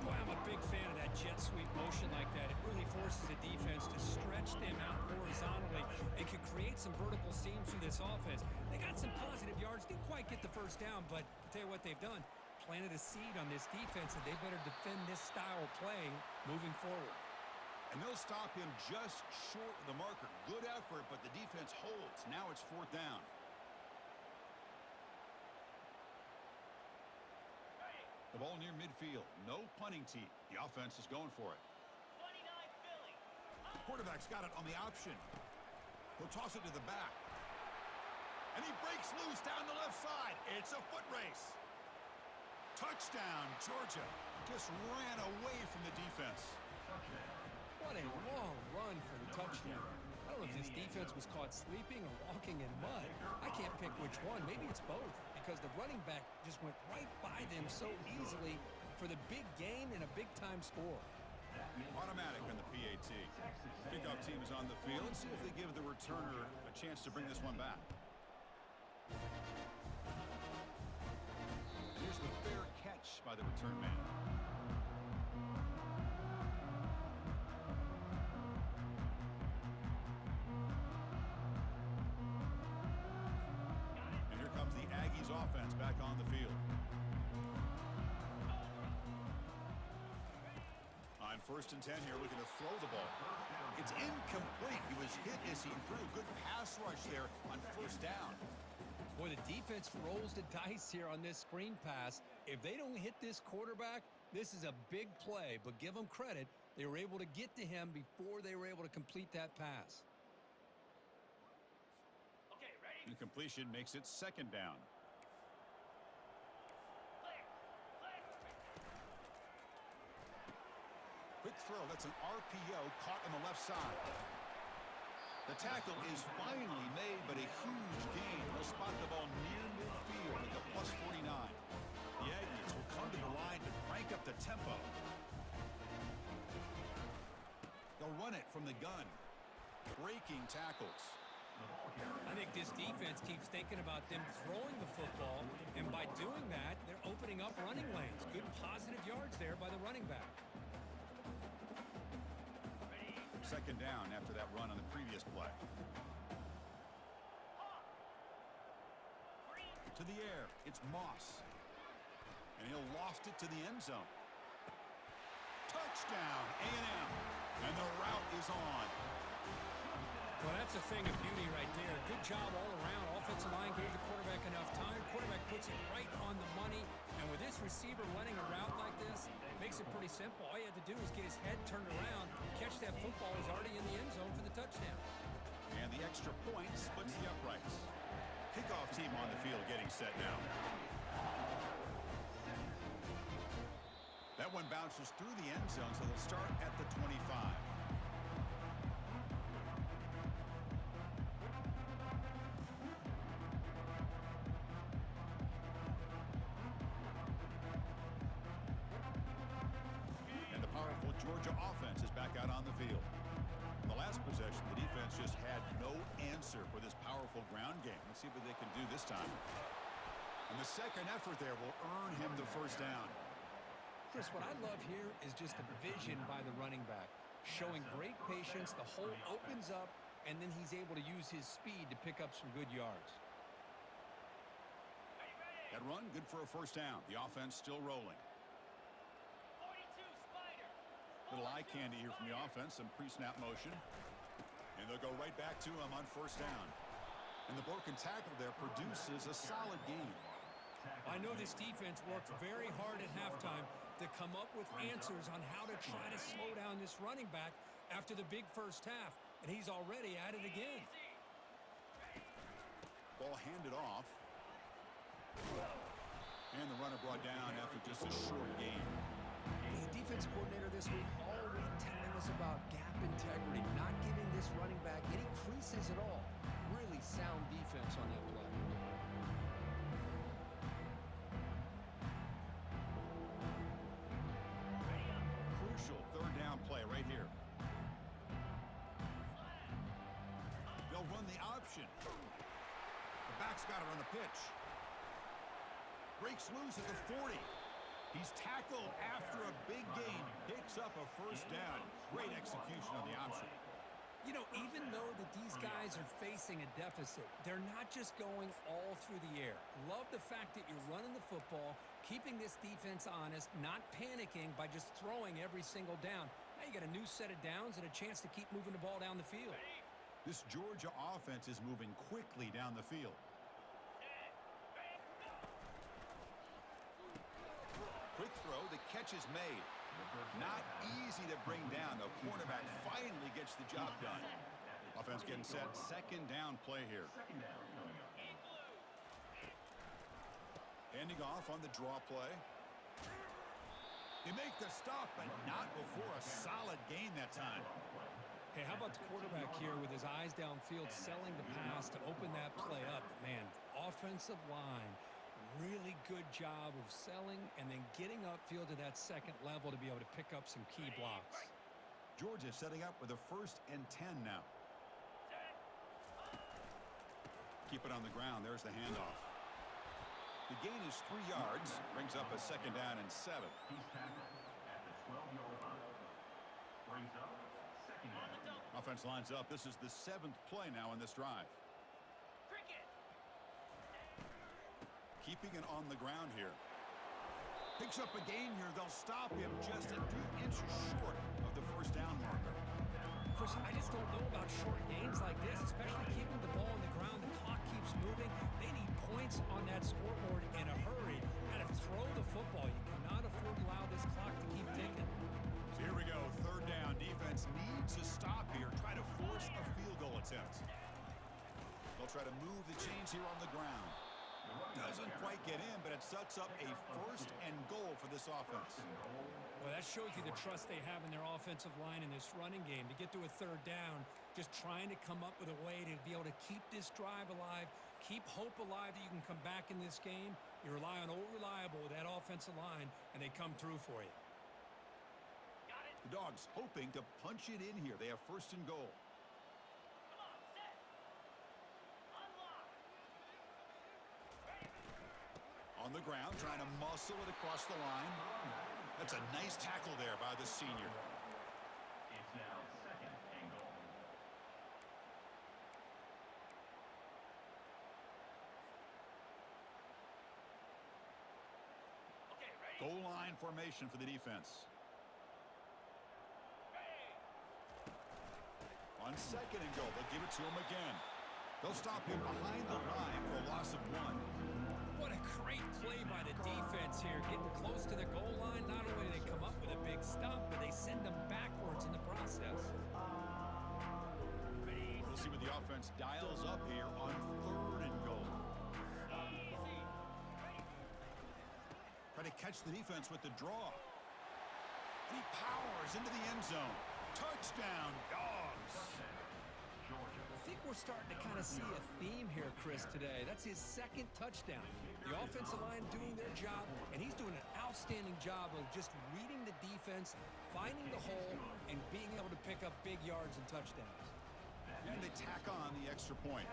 [SPEAKER 2] Boy, I'm a big fan of that jet sweep motion like that. It really forces the defense to stretch them out horizontally and can create some vertical seams for this offense. They got some positive yards, didn't quite get the first down, but I'll tell you what they've done. Planted a seed on this defense, and they better defend this style of play moving forward.
[SPEAKER 1] And they'll stop him just short of the marker. Good effort, but the defense holds. Now it's fourth down. The ball near midfield. No punting tee. The offense is going for it.
[SPEAKER 4] 29 Philly.
[SPEAKER 1] Quarterback's got it on the option. He'll toss it to the back. And he breaks loose down the left side. It's a foot race. Touchdown, Georgia. Just ran away from the defense.
[SPEAKER 2] What a long run for the touchdown. I don't know if this defense was caught sleeping or walking in mud. I can't pick which one. Maybe it's both, because the running back just went right by them so easily for the big gain and a big-time score.
[SPEAKER 1] Automatic on the PAT. Kickoff team is on the field. Let's see if they give the returner a chance to bring this one back. Here's the fair catch by the return man. And here comes the Aggies offense back on the field. On 1st and 10 here, looking to throw the ball. It's incomplete. He was hit as he threw. Good pass rush there on 1st down.
[SPEAKER 2] Boy, the defense rolls the dice here on this screen pass. If they don't hit this quarterback, this is a big play. But give them credit. They were able to get to him before they were able to complete that pass.
[SPEAKER 4] Okay, ready?
[SPEAKER 1] Incompletion makes it 2nd down.
[SPEAKER 4] Clear. Clear.
[SPEAKER 1] Quick throw. That's an RPO caught on the left side. The tackle is finally made, but a huge gain. They'll spot the ball near midfield at the +49. The Aggies will come to the line to crank up the tempo. They'll run it from the gun. Breaking tackles.
[SPEAKER 2] I think this defense keeps thinking about them throwing the football, and by doing that, they're opening up running lanes. Good positive yards there by the running back.
[SPEAKER 1] 2nd down after that run on the previous play. To the air, it's Moss. And he'll loft it to the end zone. Touchdown, A&M. And the route is on.
[SPEAKER 2] Well, that's a thing of beauty right there. Good job all around. Offensive line gave the quarterback enough time. Quarterback puts it right on the money. And with this receiver running a route like this, makes it pretty simple. All you had to do is get his head turned around, catch that football. He's already in the end zone for the touchdown.
[SPEAKER 1] And the extra point splits the uprights. Kickoff team on the field getting set now. That one bounces through the end zone, so they'll start at the 25. Georgia offense is back out on the field. In the last possession, the defense just had no answer for this powerful ground game. Let's see what they can do this time. And the second effort there will earn him the 1st down.
[SPEAKER 2] Chris, what I love here is just the vision by the running back. Showing great patience, the hole opens up, and then he's able to use his speed to pick up some good yards.
[SPEAKER 1] That run, good for a 1st down. The offense still rolling.
[SPEAKER 4] 42 Spider.
[SPEAKER 1] Little eye candy here from the offense, some pre-snap motion. And they'll go right back to him on 1st down. And the broken tackle there produces a solid gain.
[SPEAKER 2] I know this defense worked very hard at halftime to come up with answers on how to try to slow down this running back after the big 1st half. And he's already at it again.
[SPEAKER 1] Ball handed off. And the runner brought down after just a short gain.
[SPEAKER 2] The defense coordinator this week already telling us about gap integrity, not giving this running back any creases at all. Really sound defense on that play.
[SPEAKER 1] Crucial 3rd down play right here. They'll run the option. The back's got it on the pitch. Breaks loose at the 40. He's tackled after a big gain. Picks up a 1st down. Great execution on the option.
[SPEAKER 2] You know, even though that these guys are facing a deficit, they're not just going all through the air. Love the fact that you're running the football, keeping this defense honest, not panicking by just throwing every single down. Now you got a new set of downs and a chance to keep moving the ball down the field.
[SPEAKER 1] This Georgia offense is moving quickly down the field. Quick throw, the catch is made. Not easy to bring down. The cornerback finally gets the job done. Offense getting set. 2nd down play here. Handing off on the draw play. They make the stop, but not before a solid gain that time.
[SPEAKER 2] Hey, how about the quarterback here with his eyes downfield selling the pass to open that play up? Man, offensive line really good job of selling and then getting upfield to that second level to be able to pick up some key blocks.
[SPEAKER 1] Georgia setting up with a 1st and 10 now. Keep it on the ground. There's the handoff. The gain is 3 yards. Brings up a 2nd down and 7.
[SPEAKER 3] He's tackled at the 12-yard line. Brings up 2nd down.
[SPEAKER 1] Offense lines up. This is the 7th play now in this drive.
[SPEAKER 4] Cricket.
[SPEAKER 1] Keeping it on the ground here. Picks up a gain here. They'll stop him just a few inches short of the 1st down marker.
[SPEAKER 2] Chris, I just don't know about short gains like this, especially keeping the ball on the ground. The clock keeps moving. They need points on that scoreboard in a hurry. Got to throw the football. You cannot afford to allow this clock to keep ticking.
[SPEAKER 1] So here we go. 3rd down. Defense needs to stop here. Try to force a field goal attempt. They'll try to move the chains here on the ground. Doesn't quite get in, but it sets up a 1st and goal for this offense.
[SPEAKER 2] Well, that shows you the trust they have in their offensive line in this running game. To get to a 3rd down, just trying to come up with a way to be able to keep this drive alive, keep hope alive that you can come back in this game. You rely on Old Reliable with that offensive line, and they come through for you.
[SPEAKER 4] Got it.
[SPEAKER 1] The Dogs hoping to punch it in here. They have 1st and goal.
[SPEAKER 4] Come on, set. Unlock. Ready.
[SPEAKER 1] On the ground, trying to muscle it across the line. That's a nice tackle there by the senior.
[SPEAKER 3] It's now 2nd and goal.
[SPEAKER 4] Okay, ready.
[SPEAKER 1] Goal line formation for the defense.
[SPEAKER 4] Ready.
[SPEAKER 1] On 2nd and goal, they'll give it to him again. They'll stop him behind the line for a loss of 1.
[SPEAKER 2] What a great play by the defense here. Getting close to the goal line, not only do they come up with a big stop, but they send them backwards in the process.
[SPEAKER 1] We'll see what the offense dials up here on 3rd and goal.
[SPEAKER 4] Easy. Ready.
[SPEAKER 1] Try to catch the defense with the draw. And he powers into the end zone. Touchdown, Dogs.
[SPEAKER 3] Georgia.
[SPEAKER 2] I think we're starting to kind of see a theme here, Chris, today. That's his 2nd touchdown. The offensive line doing their job, and he's doing an outstanding job of just reading the defense, finding the hole, and being able to pick up big yards and touchdowns.
[SPEAKER 1] And they tack on the extra point.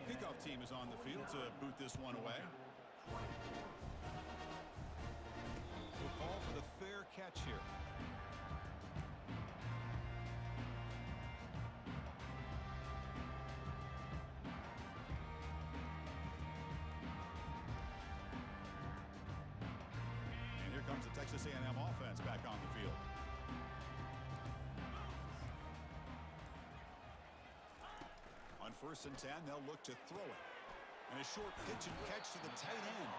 [SPEAKER 1] Kickoff team is on the field to boot this one away. We'll call for the fair catch here. And here comes the Texas A&M offense back on the field. On 1st and 10, they'll look to throw it. And a short pitch and catch to the tight end.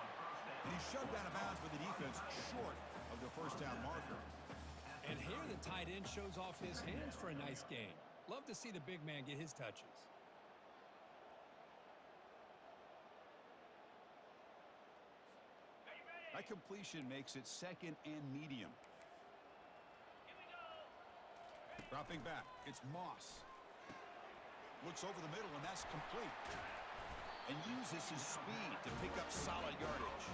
[SPEAKER 1] And he's shoved out of bounds with the defense short of the 1st down marker.
[SPEAKER 2] And here the tight end shows off his hands for a nice game. Love to see the big man get his touches.
[SPEAKER 4] Ready, ready.
[SPEAKER 1] That completion makes it 2nd and medium.
[SPEAKER 4] Here we go.
[SPEAKER 1] Dropping back, it's Moss. Looks over the middle, and that's complete. And uses his speed to pick up solid yardage.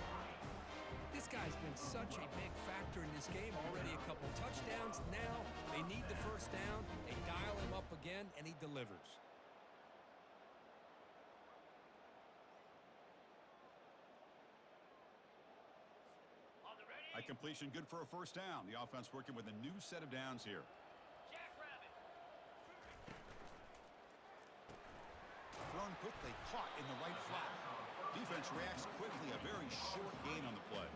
[SPEAKER 2] This guy's been such a big factor in this game. Already a couple touchdowns. Now they need the 1st down. They dial him up again, and he delivers.
[SPEAKER 4] On the ready.
[SPEAKER 1] That completion good for a 1st down. The offense working with a new set of downs here.
[SPEAKER 4] Jackrabbit.
[SPEAKER 1] Thrown quickly, caught in the right flat. Defense reacts quickly, a very short gain on the play.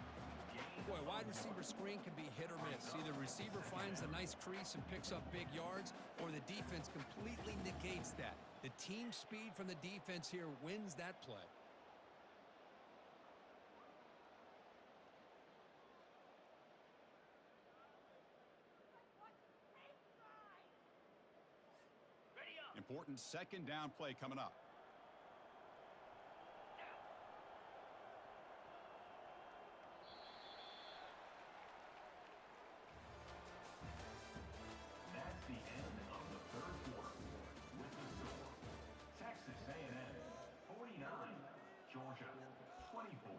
[SPEAKER 2] Boy, wide receiver screen can be hit or miss. Either receiver finds a nice crease and picks up big yards, or the defense completely negates that. The team speed from the defense here wins that play.
[SPEAKER 4] Ready up.
[SPEAKER 1] Important 2nd down play coming up.
[SPEAKER 3] That's the end of the 3rd quarter. With the score, Texas A&M 49, Georgia 24.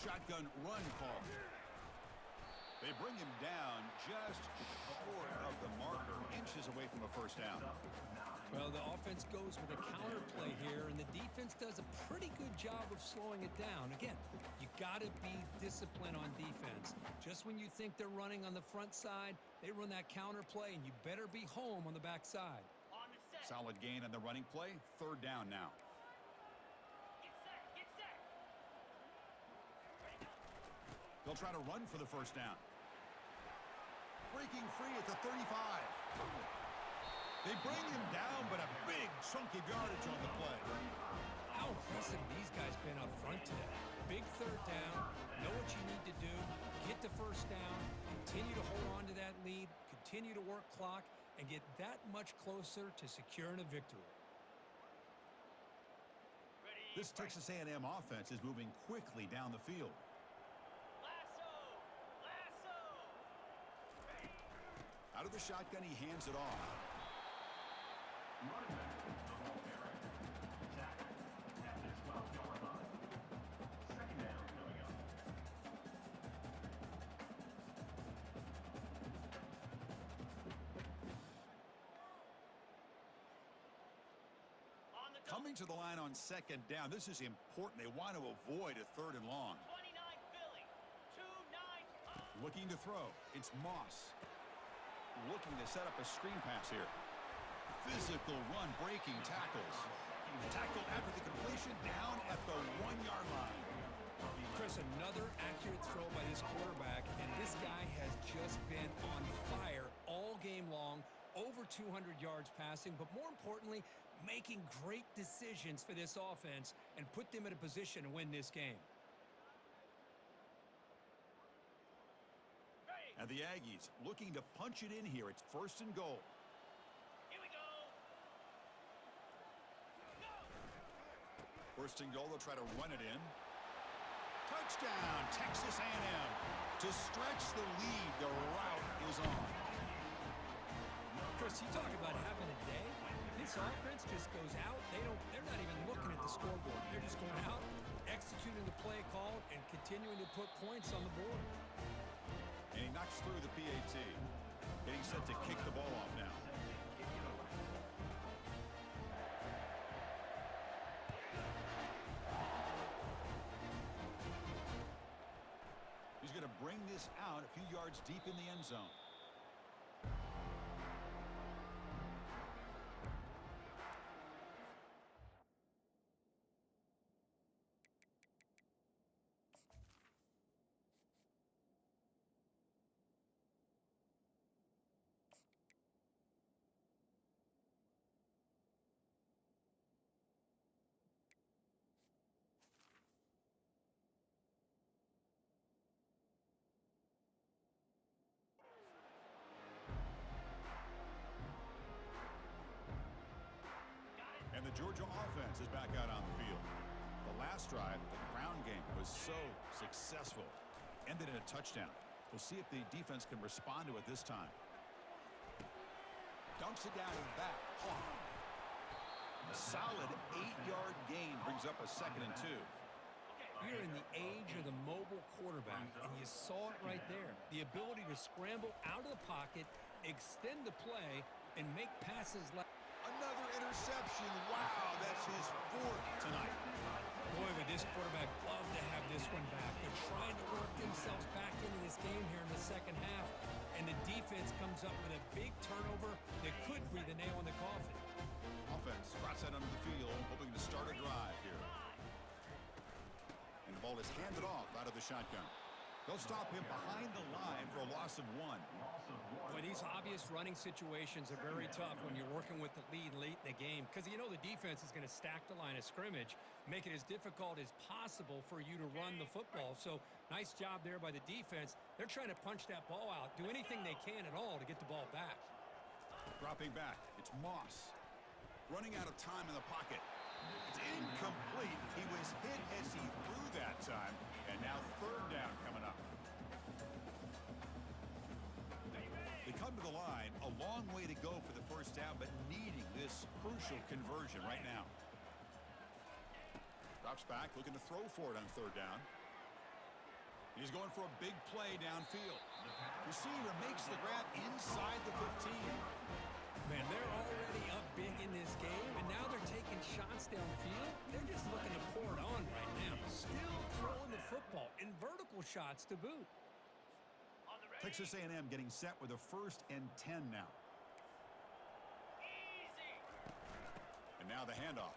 [SPEAKER 1] shotgun run call. They bring him down just short of the marker, inches away from a first down.
[SPEAKER 2] Well, the offense goes with a counter play here, and the defense does a pretty good job of slowing it down. Again, you got to be disciplined on defense. Just when you think they're running on the front side, they run that counter play, and you better be home on the back side.
[SPEAKER 4] On the set.
[SPEAKER 1] Solid gain on the running play. Third down now.
[SPEAKER 4] Get set. Get set. Ready, go.
[SPEAKER 1] They'll try to run for the first down. Breaking free at the 35. They bring him down, but a big chunk of yardage on the play.
[SPEAKER 2] How impressive these guys been up front today. Big third down, know what you need to do, get the first down, continue to hold on to that lead, continue to work clock, and get that much closer to securing a victory.
[SPEAKER 4] Ready.
[SPEAKER 1] This Texas A&M offense is moving quickly down the field.
[SPEAKER 4] Lasso. Lasso. Ready.
[SPEAKER 1] Out of the shotgun, he hands it off.
[SPEAKER 3] Running back, Jamal Garrett. Tackled at the 12-yard line. Second down coming up.
[SPEAKER 4] On the go.
[SPEAKER 1] Coming to the line on second down. This is important. They want to avoid a third and long.
[SPEAKER 4] 29 Philly. 2-9.
[SPEAKER 1] Looking to throw. It's Moss. Looking to set up a screen pass here. Physical run, breaking tackles. Tackle after the completion, down at the 1-yard line.
[SPEAKER 2] Chris, another accurate throw by this quarterback, and this guy has just been on fire all game long, over 200 yards passing, but more importantly, making great decisions for this offense and put them in a position to win this game.
[SPEAKER 4] Ready.
[SPEAKER 1] And the Aggies looking to punch it in here. It's first and goal.
[SPEAKER 4] Here we go. Go.
[SPEAKER 1] First and goal, they'll try to run it in. Touchdown, Texas A&M. To stretch the lead, the route is on.
[SPEAKER 2] Chris, you talk about having a day. This offense just goes out. They're not even looking at the scoreboard. They're just going out, executing the play call, and continuing to put points on the board.
[SPEAKER 1] And he knocks through the PAT. Getting set to kick the ball off now. He's going to bring this out a few yards deep in the end zone. And the Georgia offense is back out on the field. The last drive, the ground game, was so successful. Ended in a touchdown. We'll see if the defense can respond to it this time. Dumps it down and back. A solid 8-yard gain brings up a 2nd and 2.
[SPEAKER 2] You're in the age of the mobile quarterback, and you saw it right there. The ability to scramble out of the pocket, extend the play, and make passes like...
[SPEAKER 1] Another interception. Wow, that's his 4th tonight.
[SPEAKER 2] Boy, would this quarterback love to have this one back. They're trying to work themselves back into this game here in the second half, and the defense comes up with a big turnover that could breathe a nail in the coffin.
[SPEAKER 1] Offense rots out onto the field, hoping to start a drive here. And the ball is handed off out of the shotgun. They'll stop him behind the line for a loss of 1.
[SPEAKER 2] Boy, these obvious running situations are very tough when you're working with the lead late in the game, because you know the defense is going to stack the line of scrimmage, make it as difficult as possible for you to run the football. So nice job there by the defense. They're trying to punch that ball out, do anything they can at all to get the ball back.
[SPEAKER 1] Dropping back, it's Moss. Running out of time in the pocket. It's incomplete. He was hit as he threw that time, and now 3rd down coming up. They come to the line, a long way to go for the first down, but needing this crucial conversion right now. Drops back, looking to throw for it on 3rd down. He's going for a big play downfield. Receiver makes the grab inside the 15.
[SPEAKER 2] Man, they're already up big in this game, and now they're taking shots downfield. They're just looking to pour it on right now. Still throwing the football, in vertical shots to boot.
[SPEAKER 4] On the ready.
[SPEAKER 1] Texas A&M getting set with a 1st and 10 now.
[SPEAKER 4] Easy.
[SPEAKER 1] And now the handoff.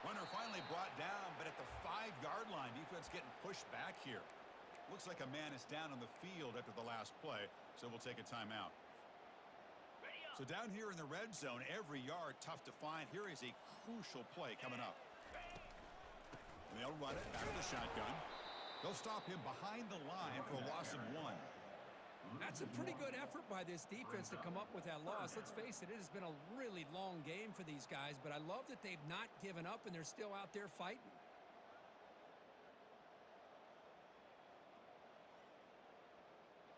[SPEAKER 1] Runner finally brought down, but at the 5-yard line, defense getting pushed back here. Looks like a man is down on the field after the last play, so we'll take a timeout.
[SPEAKER 4] Ready up.
[SPEAKER 1] So down here in the red zone, every yard tough to find. Here is a crucial play coming up. And they'll run it out of the shotgun. They'll stop him behind the line for a loss of 1.
[SPEAKER 2] That's a pretty good effort by this defense to come up with that loss. Let's face it, it has been a really long game for these guys, but I love that they've not given up and they're still out there fighting.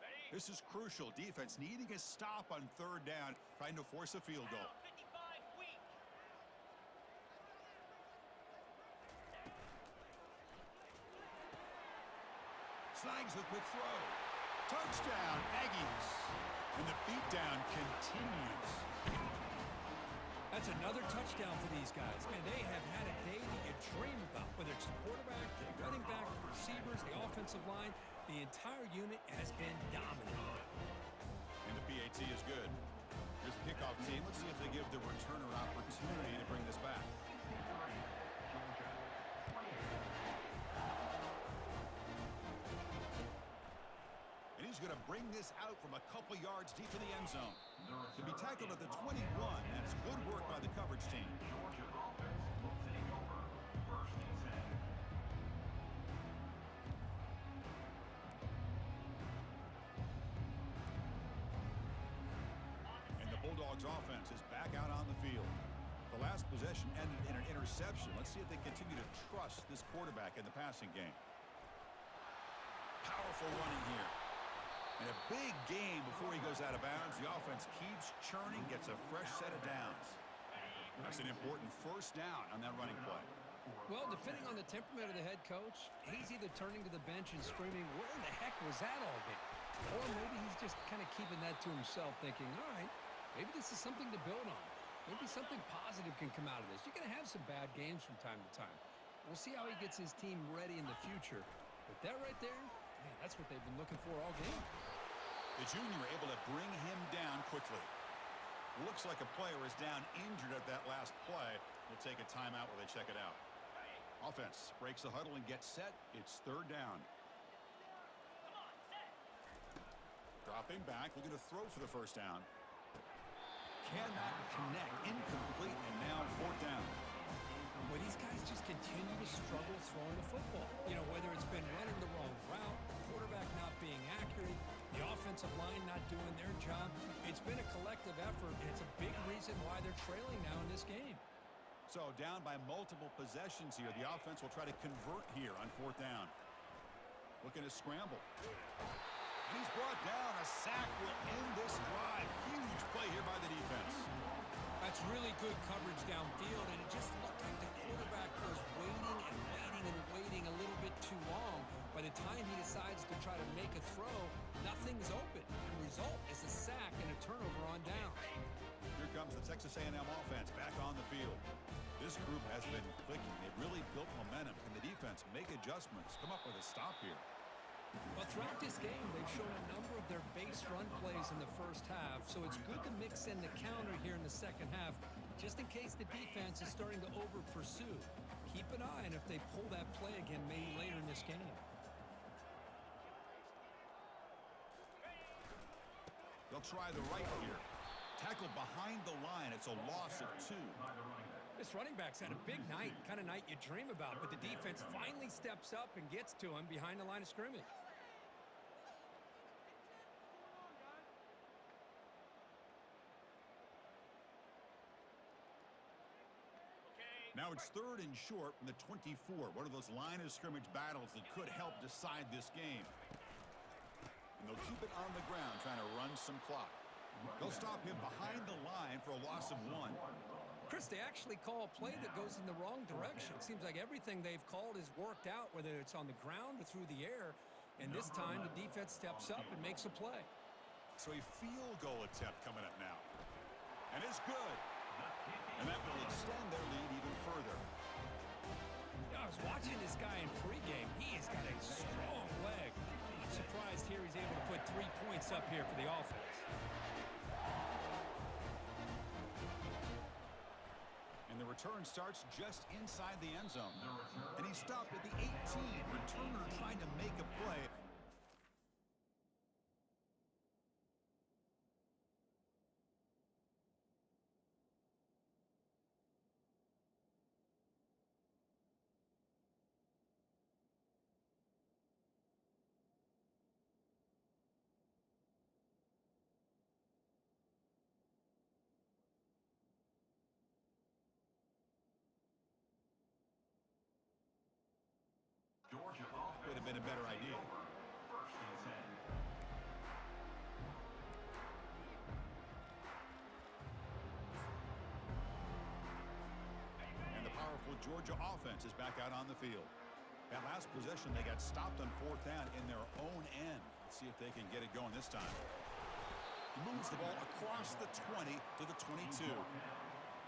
[SPEAKER 4] Ready.
[SPEAKER 1] This is crucial. Defense needing a stop on 3rd down, trying to force a field goal.
[SPEAKER 4] Down 55 weak.
[SPEAKER 1] Snags the quick throw. Touchdown, Aggies. And the beatdown continues.
[SPEAKER 2] That's another touchdown for these guys. Man, they have had a day that you dream about, whether it's the quarterback, the running back, the receivers, the offensive line. The entire unit has been dominant.
[SPEAKER 1] And the PAT is good. Here's the kickoff team. Let's see if they give the returner opportunity to bring this back. And he's going to bring this out from a couple yards deep in the end zone. To be tackled at the 21, that's good work by the coverage team.
[SPEAKER 3] Georgia offense will take over 1st and 10.
[SPEAKER 1] And the Bulldogs offense is back out on the field. The last possession ended in an interception. Let's see if they continue to trust this quarterback in the passing game. Powerful running here. And a big game before he goes out of bounds. The offense keeps churning, gets a fresh set of downs. That's an important 1st down on that running play.
[SPEAKER 2] Well, depending on the temperament of the head coach, he's either turning to the bench and screaming, where the heck was that all day? Or maybe he's just kind of keeping that to himself, thinking, all right, maybe this is something to build on. Maybe something positive can come out of this. You're going to have some bad games from time to time. We'll see how he gets his team ready in the future. But that right there, man, that's what they've been looking for all game.
[SPEAKER 1] The junior able to bring him down quickly. Looks like a player is down injured at that last play. We'll take a timeout while they check it out. Offense breaks the huddle and gets set. It's 3rd down.
[SPEAKER 4] Come on, set.
[SPEAKER 1] Dropping back, looking to throw for the 1st down. Cannot connect, incomplete, and now 4th down.
[SPEAKER 2] Well, these guys just continue to struggle throwing the football. You know, whether it's been running the wrong route, the quarterback not being accurate, the offensive line not doing their job. It's been a collective effort, and it's a big reason why they're trailing now in this game.
[SPEAKER 1] So down by multiple possessions here. The offense will try to convert here on 4th down. Looking to scramble. And he's brought down. A sack will end this drive. Huge play here by the defense.
[SPEAKER 2] That's really good coverage downfield, and it just looked like the quarterback was waiting and waiting and waiting a little bit too long. By the time he decides to try to make a throw, nothing's open. The result is a sack and a turnover on down.
[SPEAKER 1] Here comes the Texas A&M offense back on the field. This group has been clicking. They've really built momentum. Can the defense make adjustments? Come up with a stop here.
[SPEAKER 2] Well, throughout this game, they've shown a number of their base run plays in the 1st half, so it's good to mix in the counter here in the 2nd half, just in case the defense is starting to over-pursue. Keep an eye on if they pull that play again maybe later in this game.
[SPEAKER 1] They'll try the right here. Tackle behind the line. It's a loss of 2.
[SPEAKER 2] This running back's had a big night, kind of night you dream about, but the defense finally steps up and gets to him behind the line of scrimmage.
[SPEAKER 1] Now it's 3rd and short from the 24. One of those line of scrimmage battles that could help decide this game. And they'll keep it on the ground, trying to run some clock. They'll stop him behind the line for a loss of 1.
[SPEAKER 2] Chris, they actually call a play that goes in the wrong direction. Seems like everything they've called has worked out, whether it's on the ground or through the air. And this time, the defense steps up and makes a play.
[SPEAKER 1] So a field goal attempt coming up now. And it's good. And that will extend their lead even further.
[SPEAKER 2] I was watching this guy in pregame. He has got a strong leg. I'm surprised here he's able to put 3 points up here for the offense.
[SPEAKER 1] And the return starts just inside the end zone. And he stopped at the 18. Returner trying to make a play.
[SPEAKER 3] Georgia
[SPEAKER 1] Would have been a better idea.
[SPEAKER 3] First and 10.
[SPEAKER 1] And the powerful Georgia offense is back out on the field. That last possession, they got stopped on 4th down in their own end. Let's see if they can get it going this time. He moves the ball across the 20 to the 22.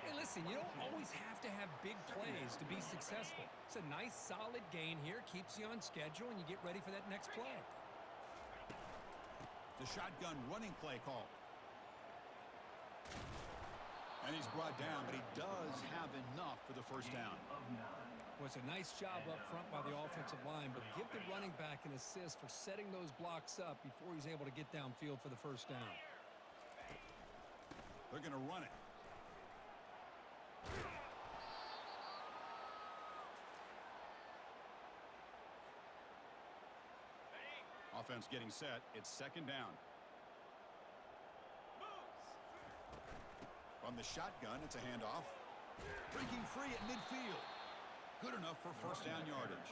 [SPEAKER 2] Hey, listen, you don't always have to have big plays to be successful. It's a nice, solid gain here, keeps you on schedule, and you get ready for that next play.
[SPEAKER 1] The shotgun running play call. And he's brought down, but he does have enough for the first down.
[SPEAKER 2] Well, it's a nice job up front by the offensive line, but give the running back an assist for setting those blocks up before he's able to get downfield for the first down.
[SPEAKER 1] They're going to run it. Offense getting set. It's 2nd down. From the shotgun, it's a handoff. Breaking free at midfield. Good enough for first down yardage.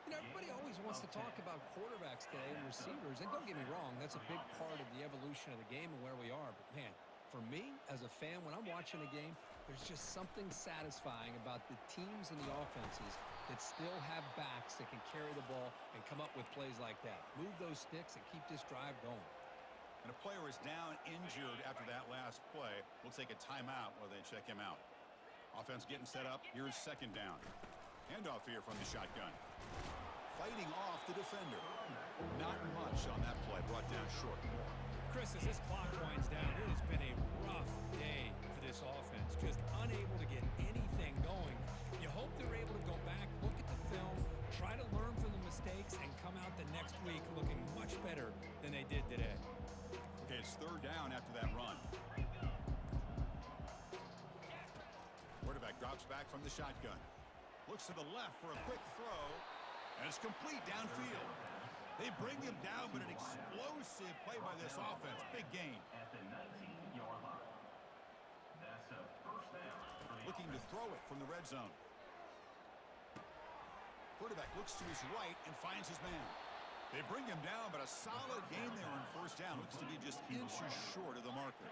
[SPEAKER 2] You know, everybody always wants to talk about quarterbacks today and receivers, and don't get me wrong, that's a big part of the evolution of the game and where we are. But, man, for me, as a fan, when I'm watching a game, there's just something satisfying about the teams and the offenses that still have backs that can carry the ball and come up with plays like that. Move those sticks and keep this drive going.
[SPEAKER 1] And a player is down injured after that last play. We'll take a timeout while they check him out. Offense getting set up. Here's 2nd down. Handoff here from the shotgun. Fighting off the defender. Not much on that play. Brought down short.
[SPEAKER 2] Chris, as this clock winds down, it has been a rough day for this offense. Just unable to get anything going. You hope they're able to go back, look at the film, try to learn from the mistakes, and come out the next week looking much better than they did today.
[SPEAKER 1] Okay, it's 3rd down after that run. Quarterback drops back from the shotgun. Looks to the left for a quick throw. And it's complete downfield. They bring him down, but an explosive play by this offense. Big gain.
[SPEAKER 3] At the 19-yard line. That's a first down.
[SPEAKER 1] Looking to throw it from the red zone. Quarterback looks to his right and finds his man. They bring him down, but a solid gain there on first down. Looks to be just inches short of the marker.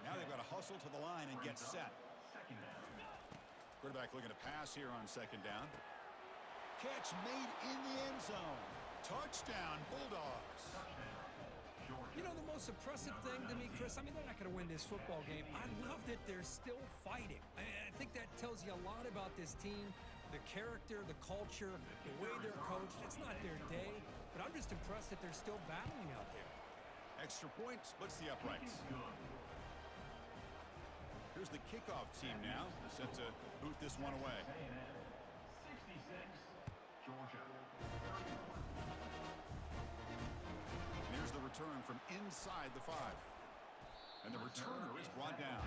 [SPEAKER 1] Now they've got to hustle to the line and get set. Quarterback looking to pass here on 2nd down. Catch made in the end zone. Touchdown, Bulldogs.
[SPEAKER 2] You know, the most impressive thing to me, Chris, I mean, they're not going to win this football game. I love that they're still fighting. I think that tells you a lot about this team, the character, the culture, the way they're coached. It's not their day, but I'm just impressed that they're still battling out there.
[SPEAKER 1] Extra point splits the uprights. Here's the kickoff team now, set to boot this one away.
[SPEAKER 3] 66, Georgia.
[SPEAKER 1] And here's the return from inside the 5. And the returner is brought down.